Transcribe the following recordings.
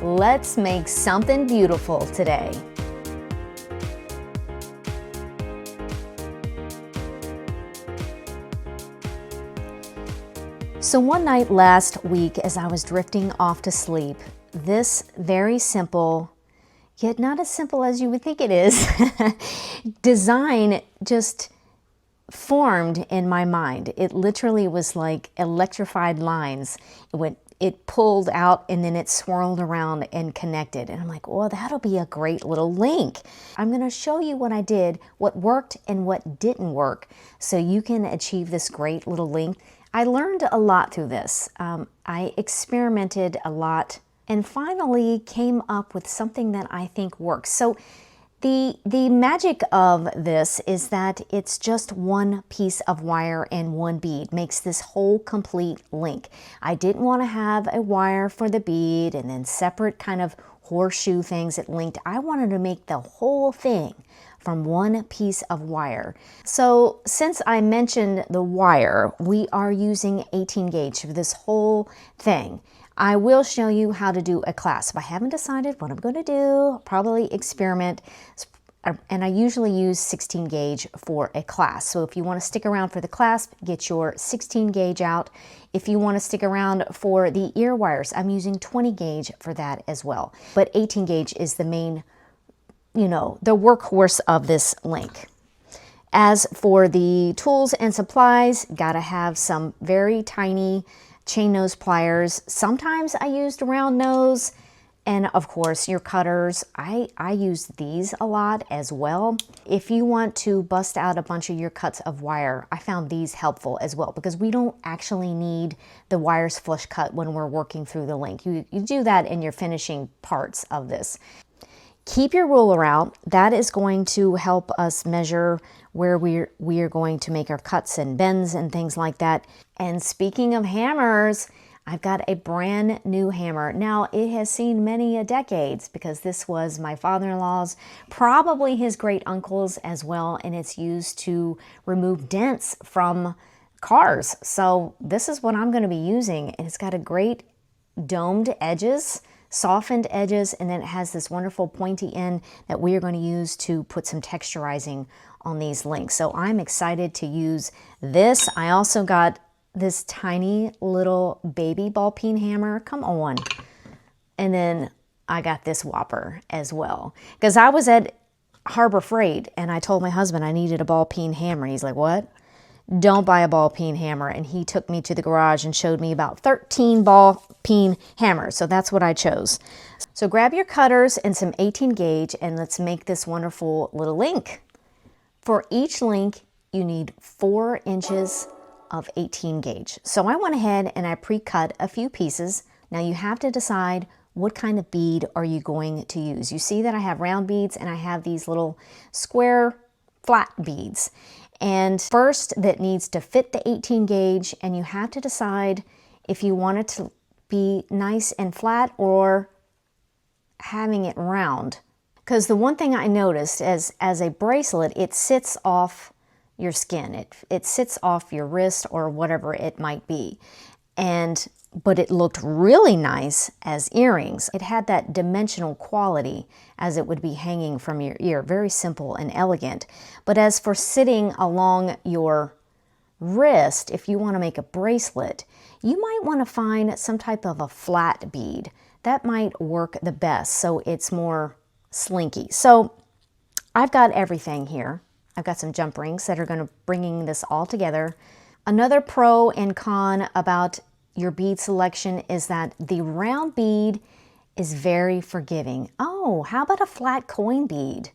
Let's make something beautiful today. So one night last week, as I was drifting off to sleep, this very simple, yet not as simple as you would think it is, design just formed in my mind. It literally was like electrified lines. It pulled out and then it swirled around and connected. And I'm like, well, that'll be a great little link. I'm gonna show you what I did, what worked and what didn't work, so you can achieve this great little link. I learned a lot through this. I experimented a lot and finally came up with something that I think works. So the magic of this is that it's just one piece of wire and one bead makes this whole complete link. I didn't want to have a wire for the bead and then separate kind of horseshoe things that linked. I wanted to make the whole thing from one piece of wire. So since I mentioned the wire, we are using 18 gauge for this whole thing. I will show you how to do a clasp. I haven't decided what I'm going to do. I'll probably experiment, and I usually use 16 gauge for a clasp. So if you want to stick around for the clasp, get your 16 gauge out. If you want to stick around for the ear wires, I'm using 20 gauge for that as well. But 18 gauge is the main, the workhorse of this link. As for the tools and supplies, gotta have some very tiny chain nose pliers. Sometimes I used a round nose, and of course your cutters. I use these a lot as well. If you want to bust out a bunch of your cuts of wire, I found these helpful as well, because we don't actually need the wires flush cut when we're working through the link. You do that in your finishing parts of this. Keep your ruler out. That is going to help us measure where we are going to make our cuts and bends and things like that. And speaking of hammers, I've got a brand new hammer. Now, it has seen many decades because this was my father-in-law's, probably his great uncle's as well, and it's used to remove dents from cars. So this is what I'm going to be using, and it's got a great domed edges, softened edges, and then it has this wonderful pointy end that we are going to use to put some texturizing on these links. So I'm excited to use this. I also got this tiny little baby ball peen hammer. Come on. And then I got this whopper as well, because I was at Harbor Freight and I told my husband I needed a ball peen hammer. He's like, what? Don't buy a ball peen hammer. And he took me to the garage and showed me about 13 ball peen hammers. So that's what I chose. So grab your cutters and some 18 gauge and let's make this wonderful little link. For each link, you need 4 inches of 18 gauge. So I went ahead and I pre-cut a few pieces. Now you have to decide what kind of bead are you going to use. You see that I have round beads and I have these little square flat beads. And first, that needs to fit the 18 gauge, and you have to decide if you want it to be nice and flat or having it round. Because the one thing I noticed as a bracelet, it sits off your skin. It sits off your wrist or whatever it might be. But it looked really nice as earrings. It had that dimensional quality as it would be hanging from your ear. Very simple and elegant. But as for sitting along your wrist, if you want to make a bracelet, you might want to find some type of a flat bead. That might work the best, so it's more slinky. So I've got everything here. I've got some jump rings that are going to bringing this all together. Another pro and con about your bead selection is that the round bead is very forgiving. Oh, how about a flat coin bead?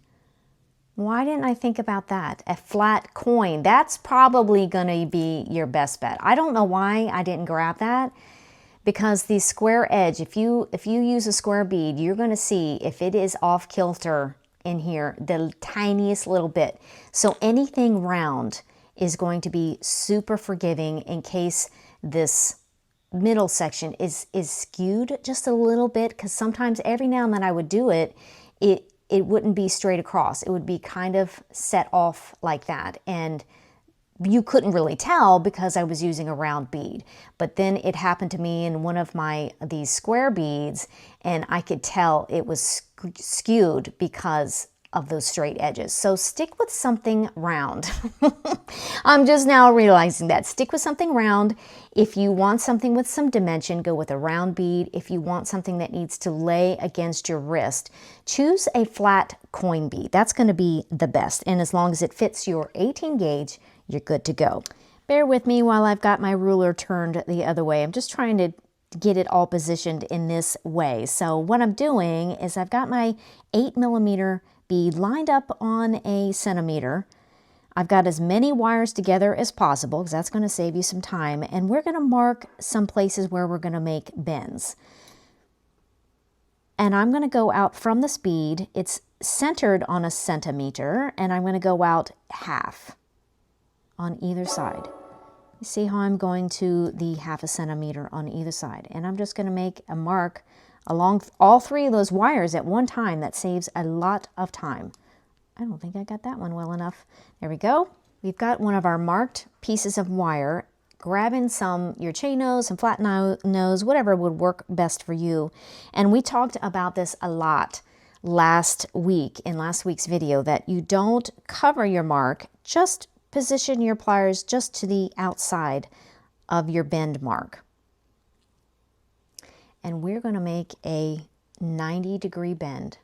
Why didn't I think about that? A flat coin, that's probably gonna be your best bet. I don't know why I didn't grab that, because the square edge, if you use a square bead, you're gonna see if it is off kilter in here, the tiniest little bit. So anything round is going to be super forgiving in case this middle section is skewed just a little bit, because sometimes every now and then I would do it, it wouldn't be straight across. It would be kind of set off like that. And you couldn't really tell because I was using a round bead. But then it happened to me in one of these square beads, and I could tell it was skewed because of those straight edges. So stick with something round. I'm just now realizing that. Stick with something round. If you want something with some dimension, go with a round bead. If you want something that needs to lay against your wrist, choose a flat coin bead. That's going to be the best. And as long as it fits your 18 gauge, you're good to go. Bear with me while I've got my ruler turned the other way. I'm just trying to get it all positioned in this way. So what I'm doing is I've got my 8mm bead lined up on a centimeter. I've got as many wires together as possible because that's going to save you some time. And we're going to mark some places where we're going to make bends. And I'm going to go out from this bead. It's centered on a centimeter, and I'm going to go out half on either side. You see how I'm going to the 1/2 centimeter on either side. And I'm just going to make a mark along all 3 of those wires at one time. That saves a lot of time. I don't think I got that one well enough. There we go. We've got one of our marked pieces of wire. Grab in your chain nose, some flat nose, whatever would work best for you. And we talked about this a lot last week in last week's video, that you don't cover your mark, just position your pliers just to the outside of your bend mark. And we're going to make a 90-degree bend.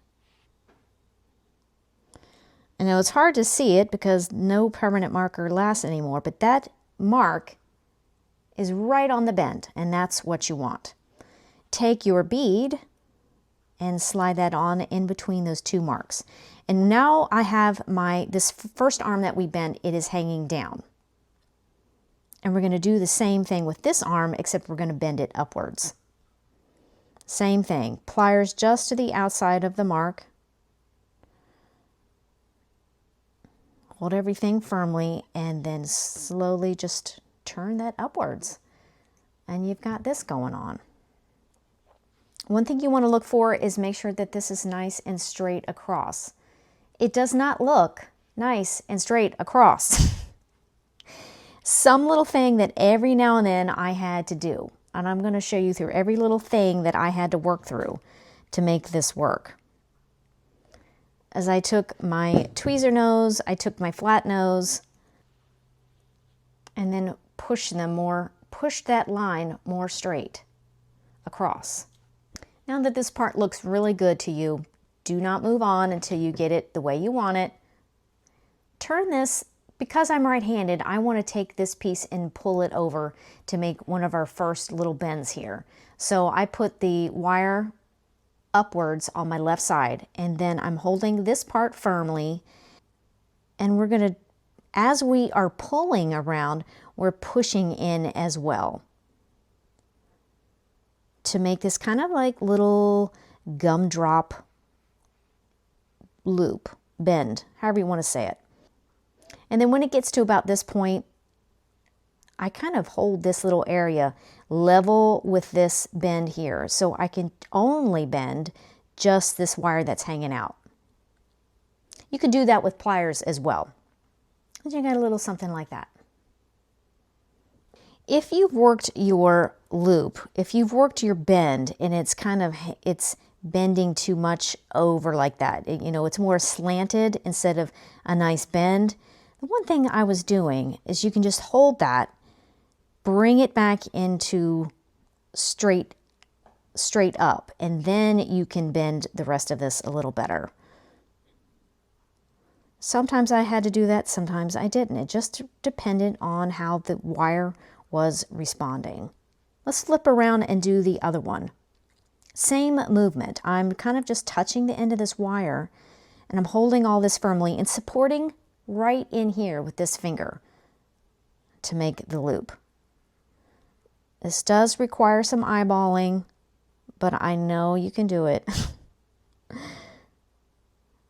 I know it's hard to see it because no permanent marker lasts anymore, but that mark is right on the bend, and that's what you want. Take your bead and slide that on in between those 2 marks. And now I have this first arm that we bent, it is hanging down. And we're going to do the same thing with this arm, except we're going to bend it upwards. Same thing, pliers just to the outside of the mark. Hold everything firmly and then slowly just turn that upwards. And you've got this going on. One thing you want to look for is make sure that this is nice and straight across. It does not look nice and straight across. Some little thing that every now and then I had to do. And I'm going to show you through every little thing that I had to work through to make this work. As I took my tweezer nose, I took my flat nose, and then push that line more straight across. Now that this part looks really good to you, do not move on until you get it the way you want it. Turn this, because I'm right-handed, I want to take this piece and pull it over to make one of our first little bends here. So I put the wire upwards on my left side, and then I'm holding this part firmly, and we're going to, as we are pulling around, we're pushing in as well to make this kind of like little gumdrop loop, bend, however you want to say it. And then when it gets to about this point, I kind of hold this little area level with this bend here, so I can only bend just this wire that's hanging out. You could do that with pliers as well. And you got a little something like that. If you've worked your loop, if you've worked your bend and it's bending too much over like that, it's more slanted instead of a nice bend, the one thing I was doing is you can just hold that, bring it back into straight up, and then you can bend the rest of this a little better. Sometimes I had to do that, sometimes I didn't. It just depended on how the wire was responding. Let's flip around and do the other one. Same movement. I'm kind of just touching the end of this wire, and I'm holding all this firmly and supporting right in here with this finger to make the loop. This does require some eyeballing, but I know you can do it.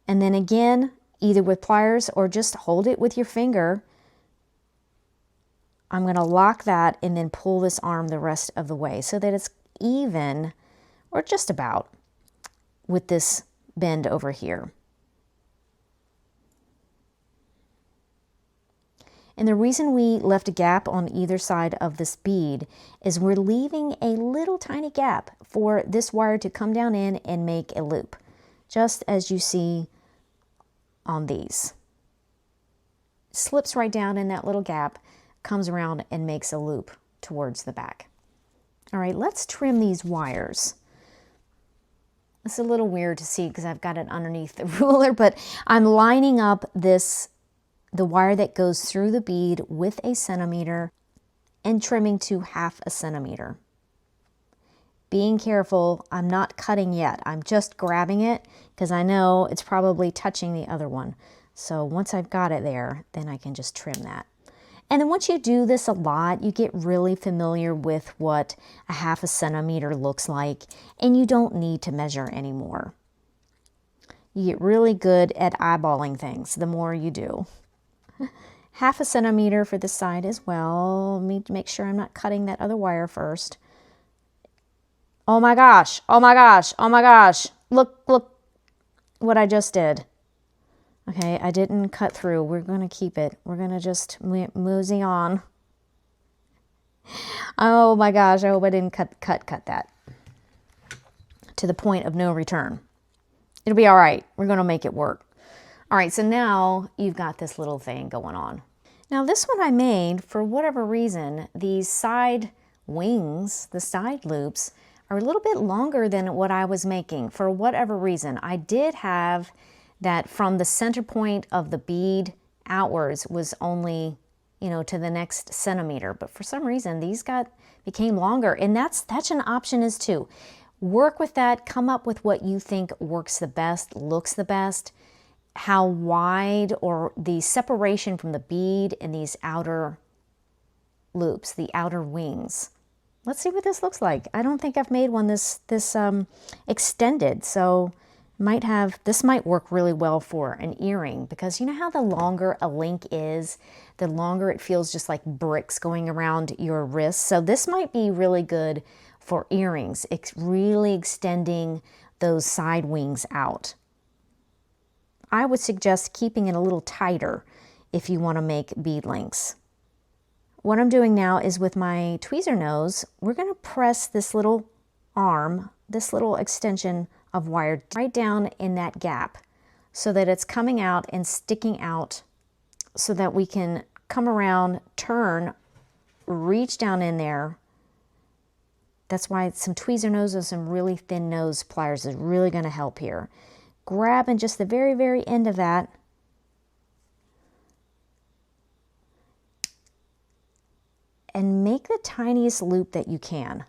And then again, either with pliers or just hold it with your finger, I'm going to lock that and then pull this arm the rest of the way so that it's even, or just about, with this bend over here. And the reason we left a gap on either side of this bead is we're leaving a little tiny gap for this wire to come down in and make a loop, just as you see on these. Slips right down in that little gap, comes around and makes a loop towards the back. All right, let's trim these wires. It's a little weird to see because I've got it underneath the ruler, but I'm lining up the wire that goes through the bead with a centimeter and trimming to 1/2 centimeter. Being careful, I'm not cutting yet. I'm just grabbing it because I know it's probably touching the other one. So once I've got it there, then I can just trim that. And then once you do this a lot, you get really familiar with what a 1/2 centimeter looks like, and you don't need to measure anymore. You get really good at eyeballing things the more you do. 1/2 centimeter for this side as well. Let me make sure I'm not cutting that other wire first. Oh my gosh, oh my gosh, oh my gosh. Look what I just did. Okay, I didn't cut through. We're going to keep it. We're going to just mosey on. Oh my gosh, I hope I didn't cut that to the point of no return. It'll be all right. We're going to make it work. All right, so now you've got this little thing going on. Now this one I made, for whatever reason, these side wings, the side loops, are a little bit longer than what I was making. For whatever reason, I did have that from the center point of the bead outwards was only, you know, to the next centimeter. But for some reason, these became longer. And that's an option as too. Work with that, come up with what you think works the best, looks the best, how wide or the separation from the bead and these outer loops, the outer wings. Let's see what this looks like. I don't think I've made one this extended, so this might work really well for an earring, because you know how the longer a link is, the longer it feels just like bricks going around your wrist. So this might be really good for earrings. It's really extending those side wings out. I would suggest keeping it a little tighter if you want to make bead links. What I'm doing now is with my tweezer nose, we're going to press this little arm, this little extension of wire right down in that gap so that it's coming out and sticking out so that we can come around, turn, reach down in there. That's why some tweezer noses, some really thin nose pliers is really going to help here. Grabbing just the very, very end of that. And make the tiniest loop that you can.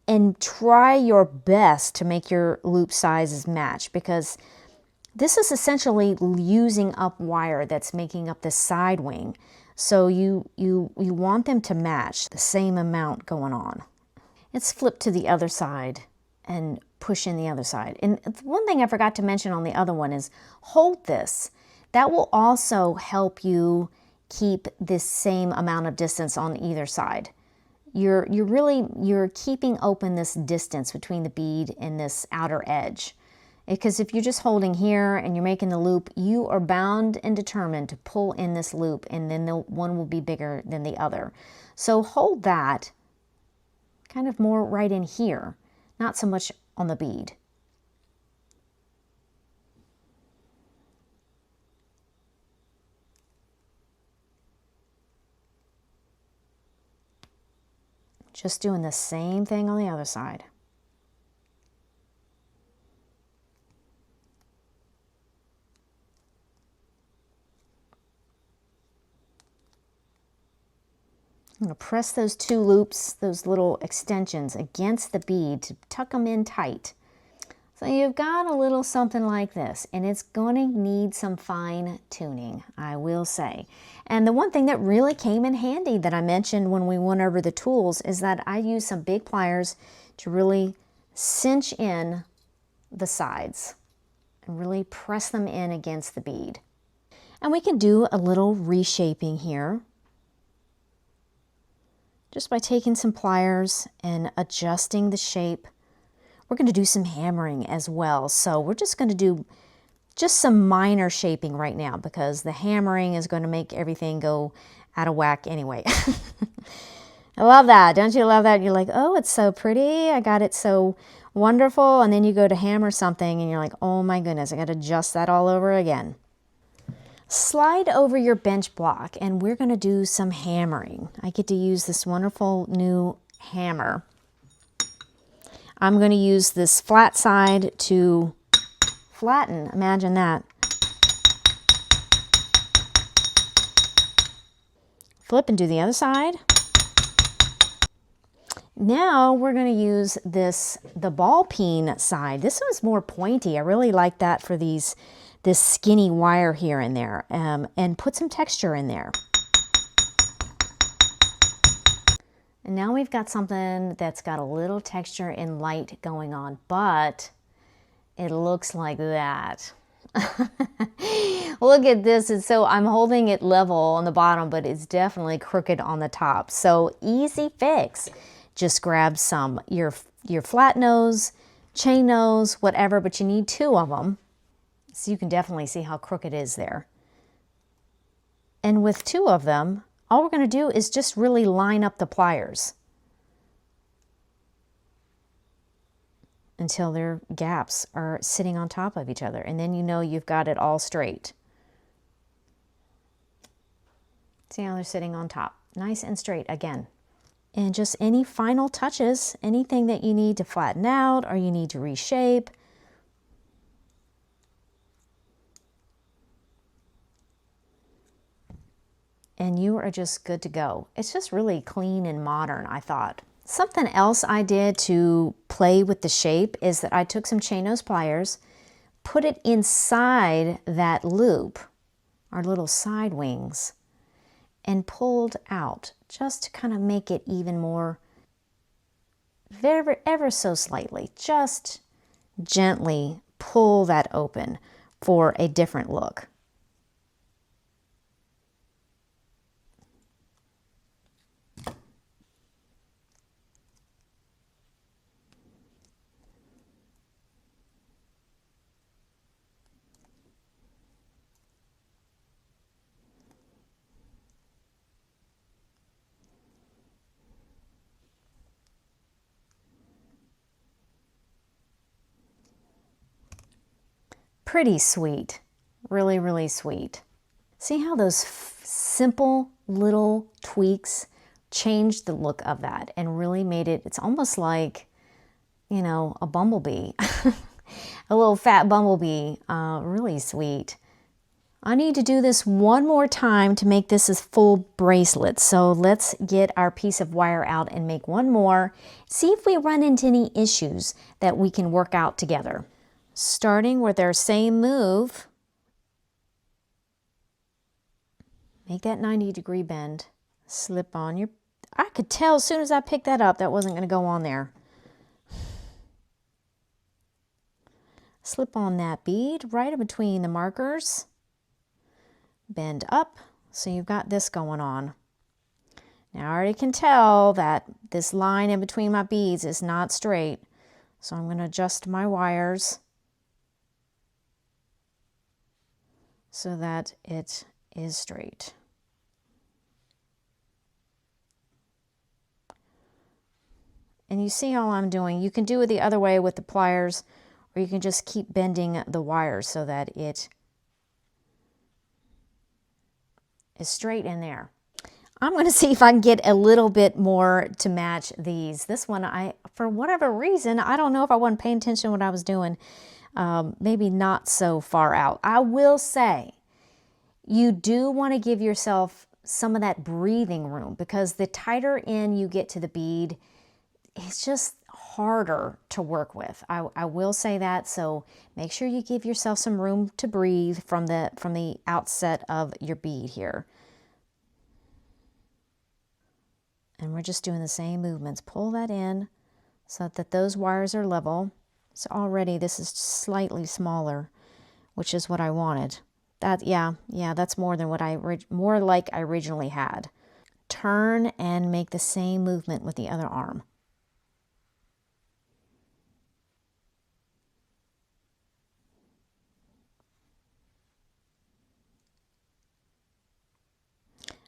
And try your best to make your loop sizes match, because this is essentially using up wire that's making up the side wing. So you want them to match the same amount going on. Let's flip to the other side and push in the other side. And one thing I forgot to mention on the other one is hold this. That will also help you keep this same amount of distance on either side. You're keeping open this distance between the bead and this outer edge. Because if you're just holding here and you're making the loop, you are bound and determined to pull in this loop, and then the one will be bigger than the other. So hold that kind of more right in here, not so much on the bead. Just doing the same thing on the other side. I'm going to press those two loops, those little extensions, against the bead to tuck them in tight. So you've got a little something like this, and it's going to need some fine tuning, I will say. And the one thing that really came in handy that I mentioned when we went over the tools is that I used some big pliers to really cinch in the sides and really press them in against the bead. And we can do a little reshaping here just by taking some pliers and adjusting the shape. We're going to do some hammering as well. So we're just going to do just some minor shaping right now because the hammering is going to make everything go out of whack anyway. I love that. Don't you love that? You're like, oh, it's so pretty. I got it so wonderful. And then you go to hammer something and you're like, oh my goodness, I got to adjust that all over again. Slide over your bench block and we're going to do some hammering. I get to use this wonderful new hammer. I'm going to use this flat side to flatten. Imagine that. Flip and do the other side. Now we're going to use the ball peen side. This one's more pointy. I really like that for this skinny wire here and there, and put some texture in there. And now we've got something that's got a little texture and light going on, but it looks like that. Look at this. I'm holding it level on the bottom, but it's definitely crooked on the top. So easy fix. Just grab your flat nose, chain nose, whatever, but you need 2 of them. So you can definitely see how crooked it is there. And with 2 of them, all we're going to do is just really line up the pliers until their gaps are sitting on top of each other. And then you know you've got it all straight. See how they're sitting on top? Nice and straight again. And just any final touches, anything that you need to flatten out or you need to reshape. And you are just good to go. It's just really clean and modern, I thought. Something else I did to play with the shape is that I took some chain nose pliers, put it inside that loop, our little side wings, and pulled out just to kind of make it even more, ever so slightly, just gently pull that open for a different look. Pretty sweet, really, really sweet. See how those simple little tweaks changed the look of that and really made it, it's almost like, you know, a bumblebee, a little fat bumblebee, really sweet. I need to do this one more time to make this a full bracelet. So let's get our piece of wire out and make one more. See if we run into any issues that we can work out together. Starting with our same move, make that 90-degree bend, slip on your, I could tell as soon as I picked that up that wasn't going to go on there. Slip on that bead right in between the markers, bend up, so you've got this going on. Now I already can tell that this line in between my beads is not straight, so I'm going to adjust my wires so that it is straight. And you see all I'm doing. You can do it the other way with the pliers, or you can just keep bending the wires so that it is straight in there. I'm going to see if I can get a little bit more to match these. This one, for whatever reason, I don't know if I wasn't paying attention to what I was doing. Maybe not so far out. I will say, you do want to give yourself some of that breathing room because the tighter in you get to the bead, it's just harder to work with. I will say that, so make sure you give yourself some room to breathe from the outset of your bead here. And we're just doing the same movements. Pull that in so that those wires are level. So already this is slightly smaller, which is what I wanted. Yeah, that's more than what more like I originally had. Turn and make the same movement with the other arm.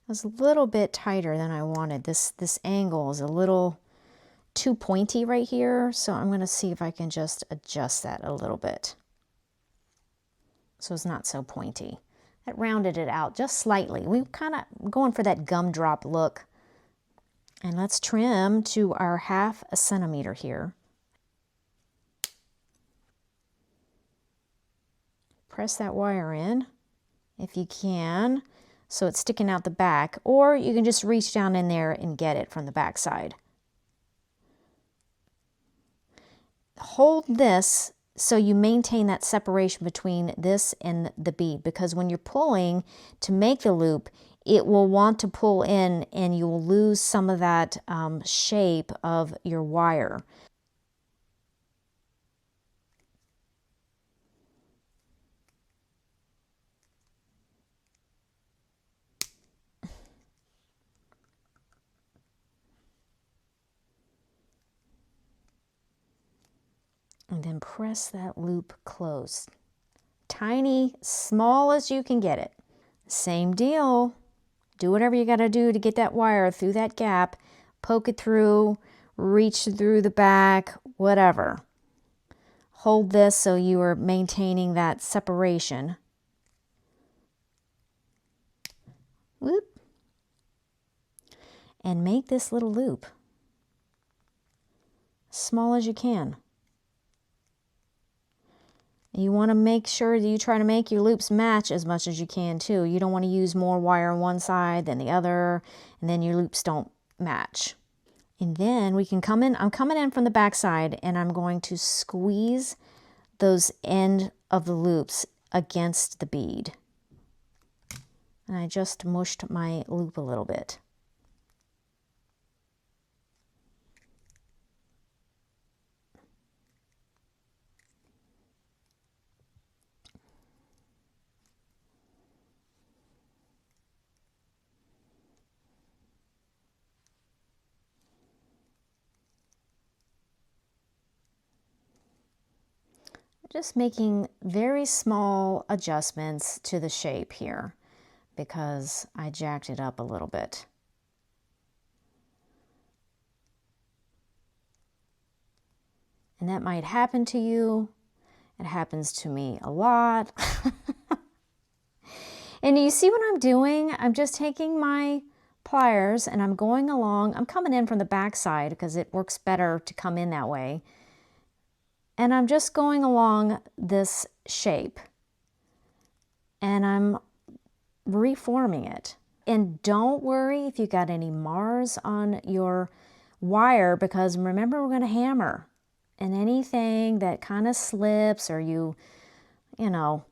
was a little bit tighter than I wanted. This angle is a little too pointy right here, so I'm going to see if I can just adjust that a little bit so it's not so pointy. That rounded it out just slightly. We're kind of going for that gumdrop look. And let's trim to our 1/2 centimeter here. Press that wire in if you can, so it's sticking out the back, or you can just reach down in there and get it from the back side. Hold this so you maintain that separation between this and the bead, because when you're pulling to make the loop, it will want to pull in and you will lose some of that shape of your wire. And then press that loop closed. Tiny, small as you can get it. Same deal. Do whatever you got to do to get that wire through that gap. Poke it through, reach through the back, whatever. Hold this so you are maintaining that separation. Whoop. And make this little loop. Small as you can. You want to make sure that you try to make your loops match as much as you can too. You don't want to use more wire on one side than the other, and then your loops don't match. And then we can come in, I'm coming in from the back side, and I'm going to squeeze those end of the loops against the bead. And I just mushed my loop a little bit. Just making very small adjustments to the shape here because I jacked it up a little bit. And that might happen to you. It happens to me a lot. And you see what I'm doing? I'm just taking my pliers and I'm going along. I'm coming in from the back side because it works better to come in that way. And I'm just going along this shape and I'm reforming it. And don't worry if you got any Mars on your wire, because remember, we're going to hammer, and anything that kind of slips or you know,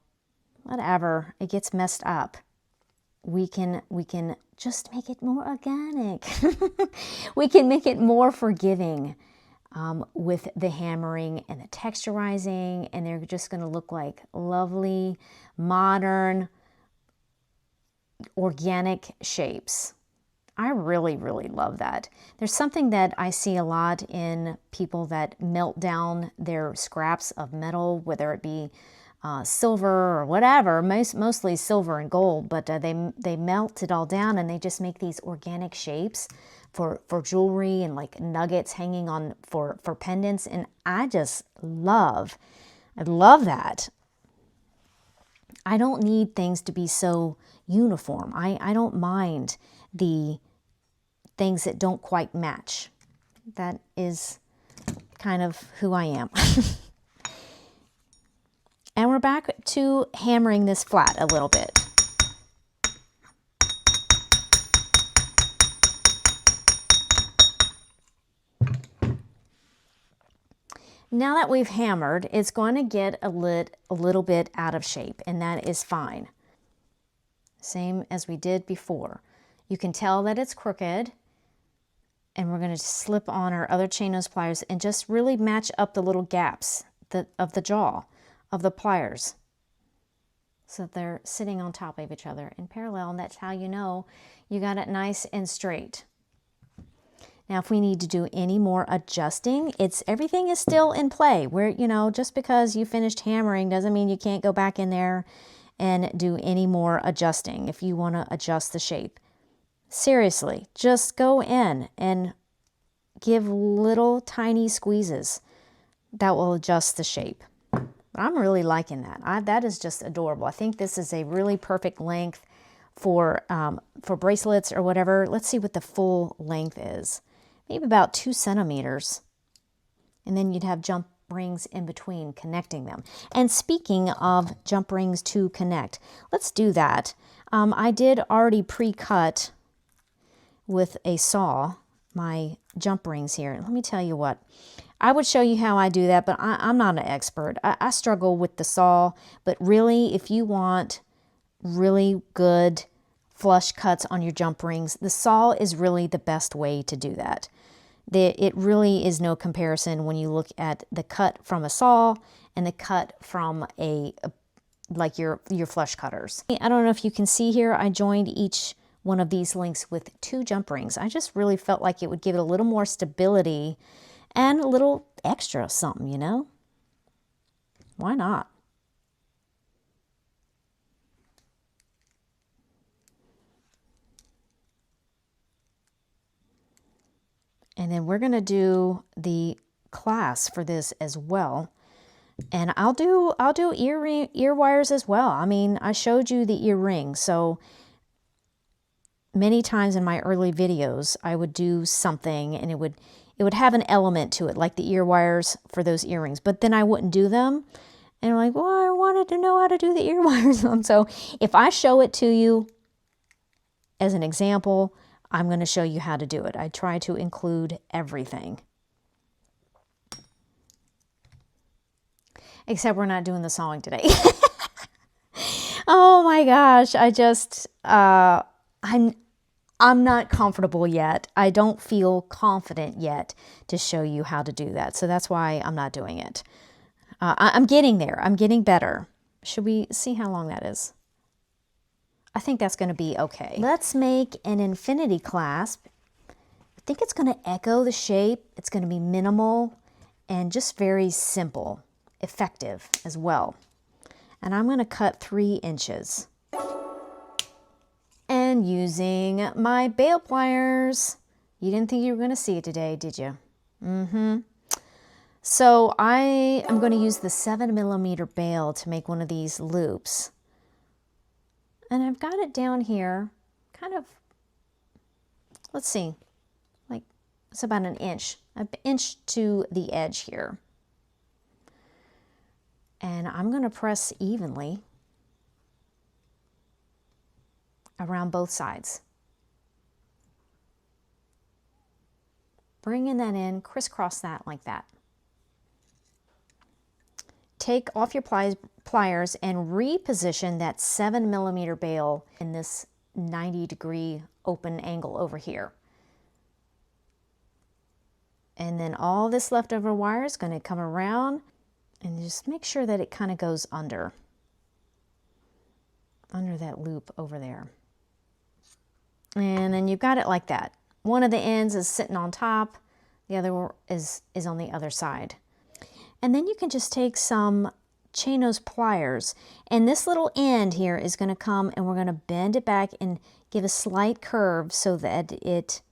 whatever, it gets messed up. We can just make it more organic. We can make it more forgiving. With the hammering and the texturizing, and they're just going to look like lovely, modern, organic shapes. I really, really love that. There's something that I see a lot in people that melt down their scraps of metal, whether it be silver or whatever, mostly silver and gold, but they melt it all down and they just make these organic shapes for jewelry and like nuggets hanging on for pendants. And I love that. I don't need things to be so uniform. I don't mind the things that don't quite match. That is kind of who I am. And we're back to hammering this flat a little bit. Now that we've hammered, it's going to get a little bit out of shape, and that is fine. Same as we did before. You can tell that it's crooked, and we're going to slip on our other chain nose pliers and just really match up the little gaps of the jaw of the pliers so that they're sitting on top of each other in parallel, and that's how you know you got it nice and straight. Now, if we need to do any more adjusting, everything is still in play. Where, just because you finished hammering doesn't mean you can't go back in there and do any more adjusting if you want to adjust the shape. Seriously, just go in and give little tiny squeezes that will adjust the shape. I'm really liking that. That is just adorable. I think this is a really perfect length for bracelets or whatever. Let's see what the full length is. Maybe about 2 centimeters. And then you'd have jump rings in between connecting them. And speaking of jump rings to connect, let's do that. I did already pre-cut with a saw my jump rings here. Let me tell you what. I would show you how I do that, but I'm not an expert. I struggle with the saw, but really, if you want really good flush cuts on your jump rings, the saw is really the best way to do that. It really is no comparison when you look at the cut from a saw and the cut from like your flush cutters. I don't know if you can see here, I joined each one of these links with 2 jump rings. I just really felt like it would give it a little more stability and a little extra something, you know? Why not? And then we're gonna do the clasp for this as well. And I'll do ear wires as well. I mean, I showed you the earring, so many times in my early videos, I would do something and it would have an element to it, like the ear wires for those earrings, but then I wouldn't do them. And I'm like, well, I wanted to know how to do the ear wires. So if I show it to you as an example, I'm going to show you how to do it. I try to include everything. Except we're not doing the sawing today. Oh my gosh, I'm not comfortable yet. I don't feel confident yet to show you how to do that. So that's why I'm not doing it. I'm getting there. I'm getting better. Should we see how long that is? I think that's going to be okay. Let's make an infinity clasp. I think it's going to echo the shape. It's going to be minimal and just very simple, effective as well. And I'm going to cut 3 inches. And using my bail pliers. You didn't think you were going to see it today, did you? So I am going to use the 7mm bail to make one of these loops. And I've got it down here, kind of, let's see, like it's about an inch to the edge here. And I'm going to press evenly around both sides. Bringing that in, crisscross that like that. Take off your pliers and reposition that 7mm bail in this 90-degree open angle over here. And then all this leftover wire is going to come around and just make sure that it kind of goes under that loop over there. And then you've got it like that. One of the ends is sitting on top, the other is on the other side. And then you can just take some chain nose pliers, and this little end here is going to come and we're going to bend it back and give a slight curve so that it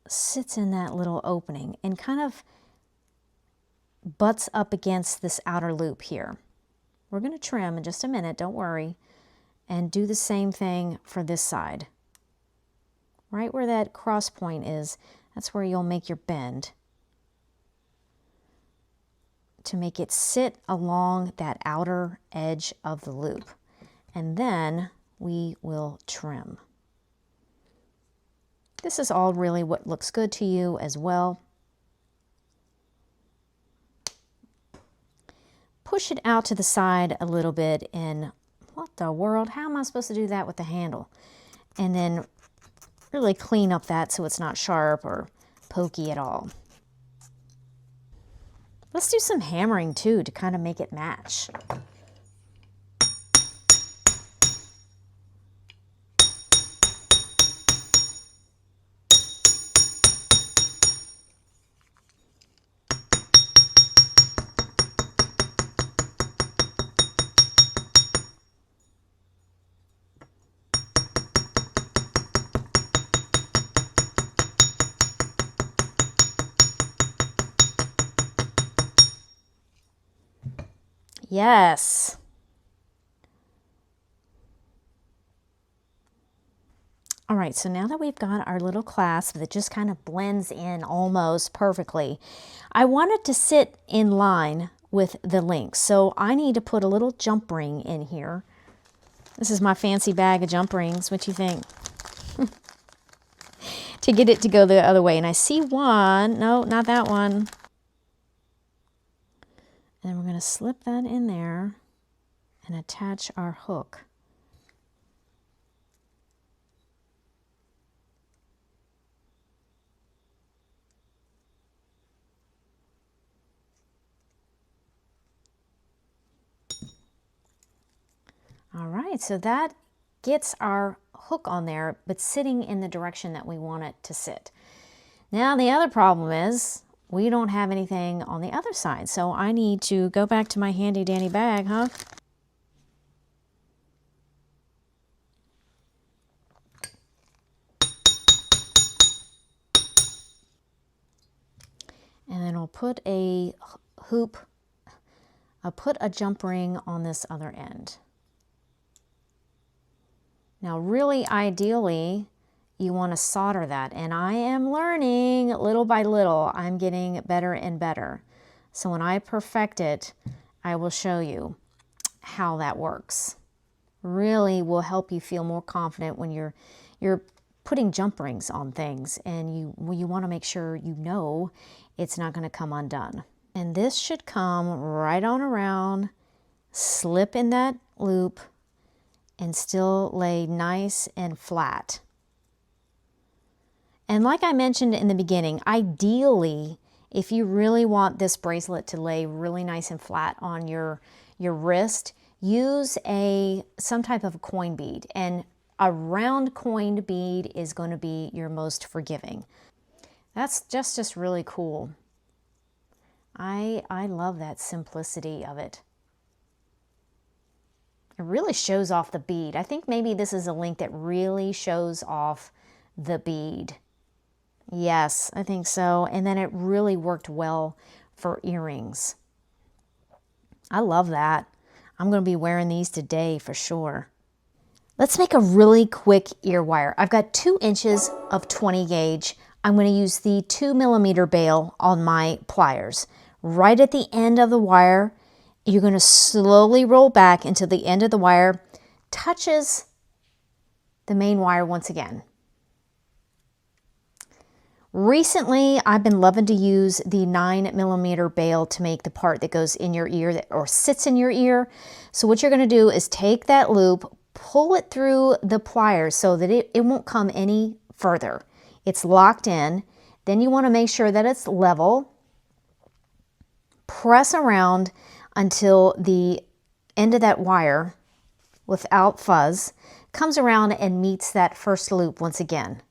sits in that little opening and kind of butts up against this outer loop here. We're going to trim in just a minute, don't worry, and do the same thing for this side. Right where that cross point is, that's where you'll make your bend to make it sit along that outer edge of the loop. And then we will trim. This is all really what looks good to you as well. Push it out to the side a little bit and what the world, how am I supposed to do that with the handle? And then really clean up that so it's not sharp or pokey at all. Let's do some hammering too to kind of make it match. Yes. All right, so now that we've got our little clasp that just kind of blends in almost perfectly, I want it to sit in line with the links. So I need to put a little jump ring in here. This is my fancy bag of jump rings. What do you think? To get it to go the other way. And I see one. No, not that one. And we're going to slip that in there and attach our hook. All right, so that gets our hook on there, but sitting in the direction that we want it to sit. Now the other problem is we don't have anything on the other side, so I need to go back to my handy dandy bag, huh? And then I'll put a hoop, I'll put a jump ring on this other end. Now really ideally, you want to solder that, and I am learning little by little. I'm getting better and better. So when I perfect it, I will show you how that works. Really will help you feel more confident when you're putting jump rings on things, and you want to make sure you know it's not going to come undone. And this should come right on around, slip in that loop, and still lay nice and flat. And like I mentioned in the beginning, ideally, if you really want this bracelet to lay really nice and flat on your wrist, use some type of coin bead. And a round coined bead is going to be your most forgiving. That's just really cool. I love that simplicity of it. It really shows off the bead. I think maybe this is a link that really shows off the bead. Yes, I think so. And then it really worked well for earrings. I love that. I'm going to be wearing these today for sure. Let's make a really quick ear wire. I've got 2 inches of 20 gauge. I'm going to use the 2mm bail on my pliers. Right at the end of the wire, you're going to slowly roll back until the end of the wire touches the main wire once again. Recently, I've been loving to use the 9mm bail to make the part that goes in your ear or sits in your ear. So what you're going to do is take that loop, pull it through the pliers so that it won't come any further. It's locked in. Then you want to make sure that it's level. Press around until the end of that wire, without fuzz, comes around and meets that first loop once again.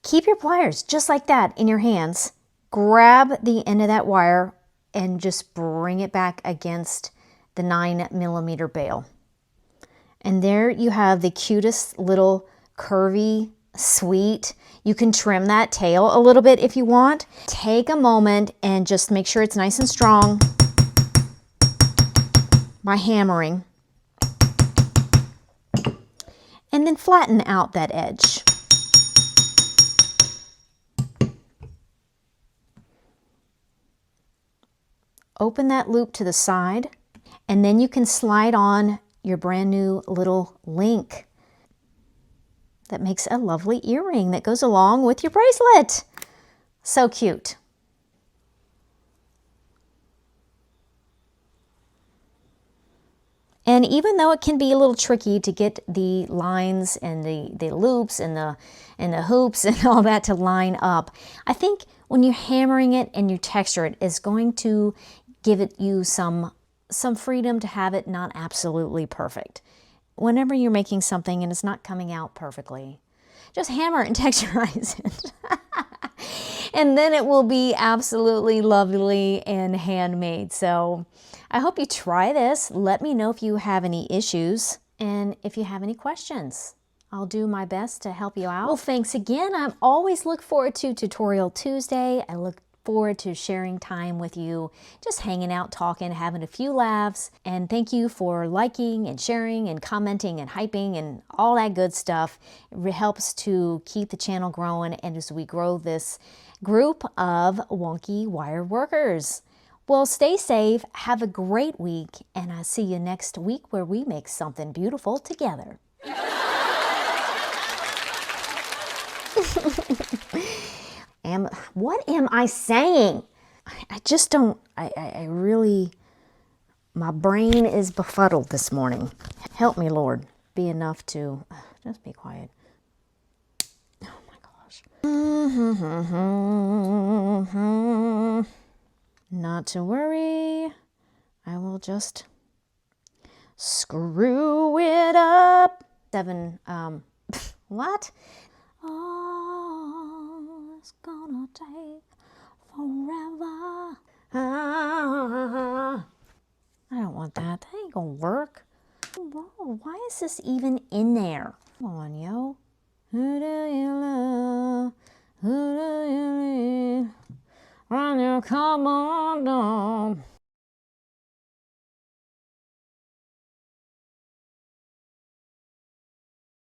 Keep your pliers just like that in your hands. Grab the end of that wire and just bring it back against the 9mm bail. And there you have the cutest little curvy, sweet. You can trim that tail a little bit if you want. Take a moment and just make sure it's nice and strong by hammering. And then flatten out that edge. Open that loop to the side, and then you can slide on your brand new little link that makes a lovely earring that goes along with your bracelet. So cute. And even though it can be a little tricky to get the lines and the loops and the hoops and all that to line up, I think when you're hammering it and you texture it, it's going to give you some freedom to have it not absolutely perfect. Whenever you're making something and it's not coming out perfectly, just hammer it and texturize it. And then it will be absolutely lovely and handmade. So I hope you try this. Let me know if you have any issues and if you have any questions. I'll do my best to help you out. Well, thanks again. I always look forward to Tutorial Tuesday. I look forward to sharing time with you, just hanging out, talking, having a few laughs. And thank you for liking and sharing and commenting and hyping and all that good stuff. It helps to keep the channel growing and as we grow this group of wonky wire workers. Well, stay safe, have a great week, and I'll see you next week where we make something beautiful together. What am I saying? I just don't, I really, my brain is befuddled this morning. Help me, Lord. Be enough to, just be quiet. Oh my gosh. Not to worry. I will just screw it up. What? Oh, it's gonna take forever. I don't want that. That ain't gonna work. Whoa, why is this even in there? Come on, yo. Who do you love? Who do you need? When you come on down.